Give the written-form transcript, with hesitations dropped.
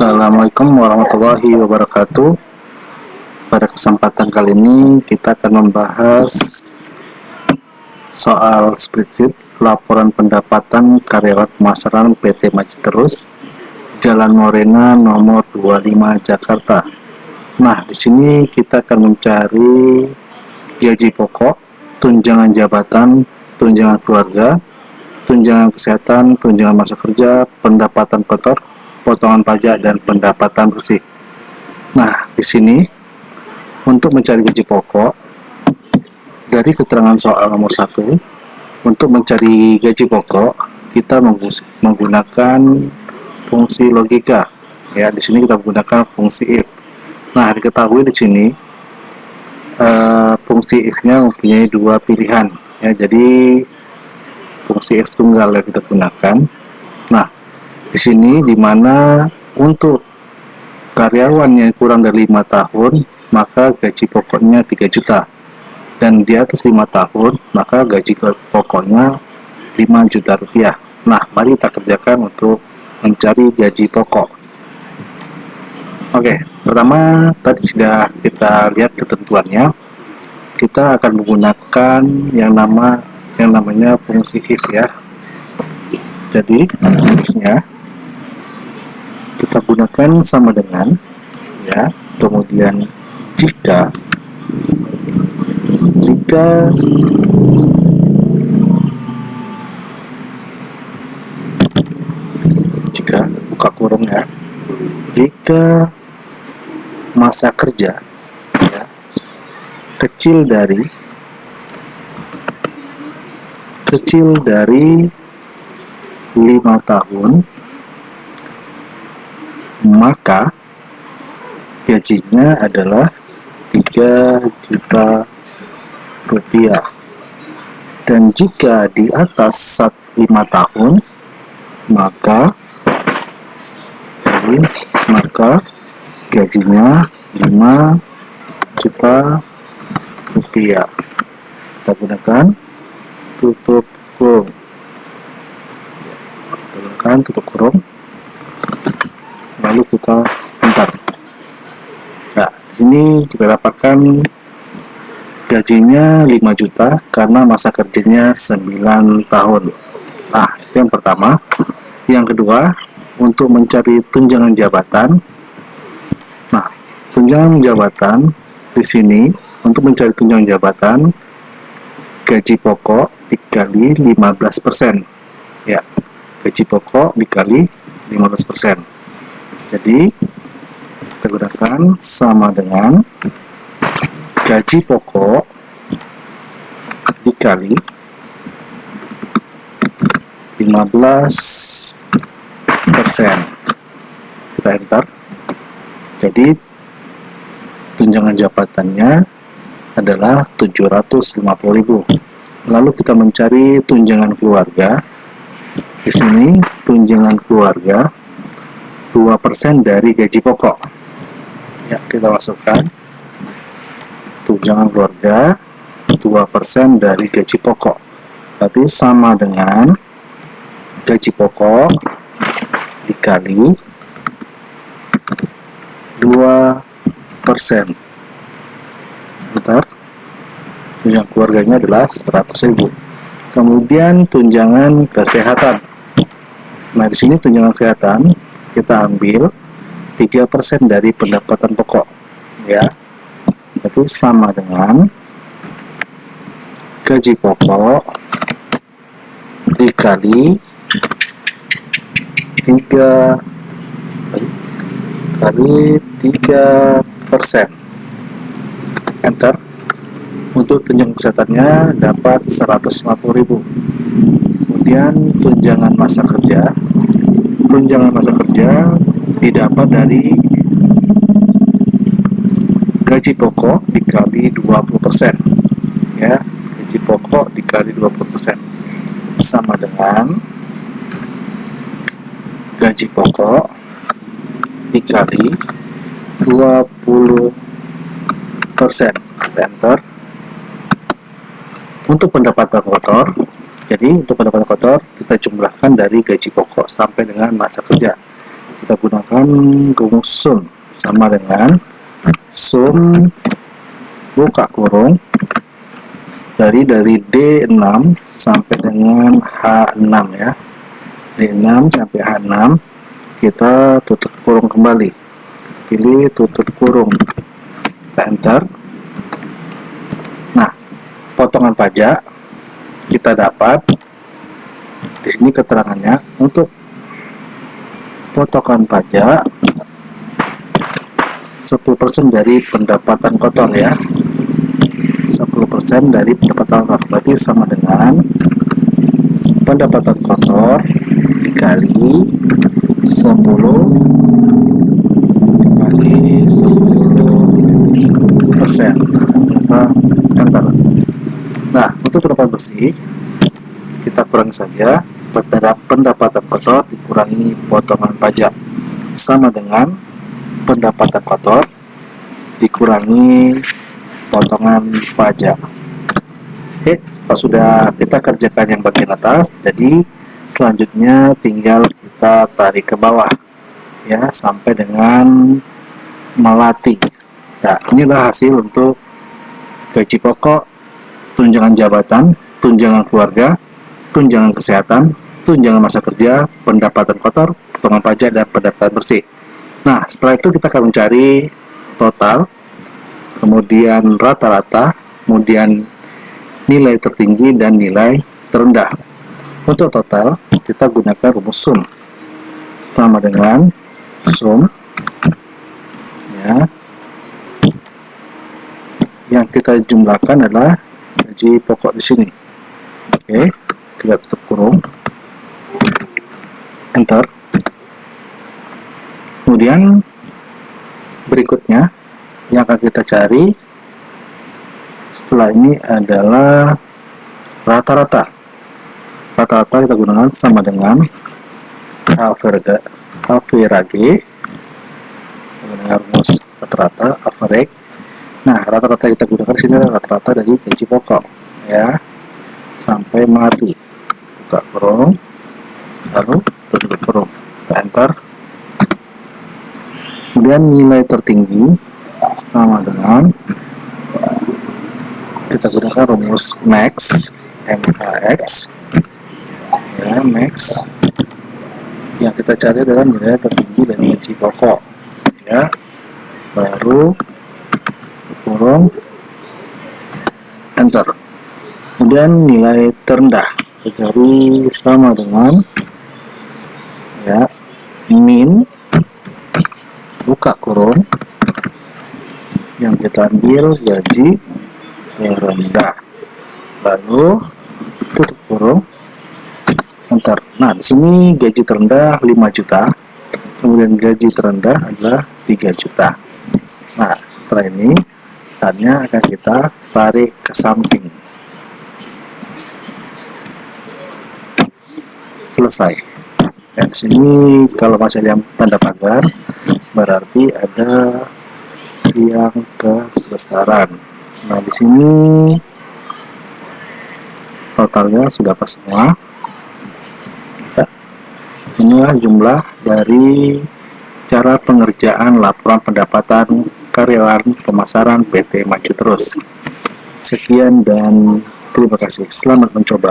Assalamualaikum warahmatullahi wabarakatuh. Pada kesempatan kali ini kita akan membahas soal spreadsheet laporan pendapatan karyawan pemasaran PT Maju Terus, Jalan Morena nomor 25 Jakarta. Nah, di sini kita akan mencari gaji pokok, tunjangan jabatan, tunjangan keluarga, tunjangan kesehatan, tunjangan masa kerja, pendapatan kotor, potongan pajak, dan pendapatan bersih. Nah, di sini untuk mencari gaji pokok, dari keterangan soal nomor 1, untuk mencari gaji pokok kita menggunakan fungsi logika. Ya, di sini kita menggunakan fungsi if. Nah, diketahui di sini fungsi if-nya mempunyai dua pilihan. Ya, jadi fungsi if tunggal yang kita gunakan. Nah, di sini dimana untuk karyawan yang kurang dari 5 tahun maka gaji pokoknya 3 juta, dan di atas 5 tahun maka gaji pokoknya 5 juta rupiah. Nah, mari kita kerjakan untuk mencari gaji pokok. Oke, pertama tadi sudah kita lihat ketentuannya. Kita akan menggunakan yang namanya fungsi if ya. Jadi fungsinya kita gunakan sama dengan ya, kemudian jika buka kurung ya, jika masa kerja ya, kecil dari 5 tahun, maka gajinya adalah 3 juta rupiah. Dan jika di atas 5 tahun maka gajinya 5 juta rupiah. Kita gunakan tutup kurung, lalu kita enter. Nah, di sini kita dapatkan gajinya 5 juta karena masa kerjanya 9 tahun. Nah, itu yang pertama. Yang kedua, untuk mencari tunjangan jabatan. Nah, tunjangan jabatan di sini untuk mencari tunjangan jabatan gaji pokok dikali 15%. Ya, gaji pokok dikali 15%. Jadi kita gunakan sama dengan gaji pokok dikali 15%. Kita enter. Jadi tunjangan jabatannya adalah 750.000. Lalu kita mencari tunjangan keluarga. Di sini tunjangan keluarga 2% dari gaji pokok. Ya, kita masukkan tunjangan keluarga 2% dari gaji pokok. Berarti sama dengan gaji pokok dikali 2%. Bentar. Tunjangan keluarganya adalah 100.000. Kemudian tunjangan kesehatan. Nah, di sini tunjangan kesehatan kita ambil 3% dari pendapatan pokok. Ya. Itu sama dengan gaji pokok dikali 3%. Enter. Untuk tunjangan kesehatannya dapat 150.000. Kemudian tunjangan masa kerja didapat dari gaji pokok dikali 20%. Ya, gaji pokok dikali 20% sama dengan gaji pokok dikali 20%. Enter. Untuk pendapatan kotor, jadi untuk pendapatan kotor kita jumlahkan dari gaji pokok sampai dengan masa kerja. Kita kita gunakan rumus sum sama dengan sum buka kurung dari D6 sampai dengan H6 ya. D6 sampai H6 kita tutup kurung kembali. Pilih tutup kurung. Kita enter. Nah, potongan pajak kita dapat di sini keterangannya untuk potongan pajak 10% dari pendapatan kotor ya. 10% dari pendapatan kotor berarti sama dengan pendapatan kotor dikali 10 dikali 10%. Kita enter. Nah, untuk pendapatan bersih kita kurangi saja pendapatan kotor dikurangi potongan pajak sama dengan pendapatan kotor dikurangi potongan pajak. Oke, kalau sudah kita kerjakan yang bagian atas, jadi selanjutnya tinggal kita tarik ke bawah ya sampai dengan melati. Nah, inilah hasil untuk gaji pokok, tunjangan jabatan, tunjangan keluarga, tunjangan kesehatan, tunjangan masa kerja, pendapatan kotor, potongan pajak, dan pendapatan bersih. Nah, setelah itu kita akan mencari total, kemudian rata-rata, kemudian nilai tertinggi dan nilai terendah. Untuk total, kita gunakan rumus sum sama dengan sum ya. Yang kita jumlahkan adalah gaji pokok di sini. Oke, kita tutup kurung, enter. Kemudian berikutnya yang akan kita cari setelah ini adalah rata-rata. Rata-rata kita gunakan sama dengan average dengan rumus rata-rata average. Nah, rata-rata kita gunakan sini adalah rata-rata dari gaji pokok ya sampai mati. Buka kurung, lalu tutup kurung, kita enter. Kemudian nilai tertinggi sama dengan kita gunakan rumus max, max ya, max. Yang kita cari adalah nilai tertinggi dari gaji pokok ya, baru kurung, enter. Kemudian nilai terendah kita cari sama dengan ya min buka kurung, yang kita ambil gaji terendah, lalu tutup kurung, enter. Nah, di sini gaji terendah 5 juta, kemudian gaji terendah adalah 3 juta. Nah, setelah ini saatnya akan kita tarik ke samping. Selesai. Dan di sini kalau masih ada yang tanda pagar, berarti ada yang kebesaran. Nah, di sini totalnya sudah pas semua. Ya. Inilah jumlah dari cara pengerjaan laporan pendapatan karyawan pemasaran PT Maju Terus. Sekian dan terima kasih. Selamat mencoba.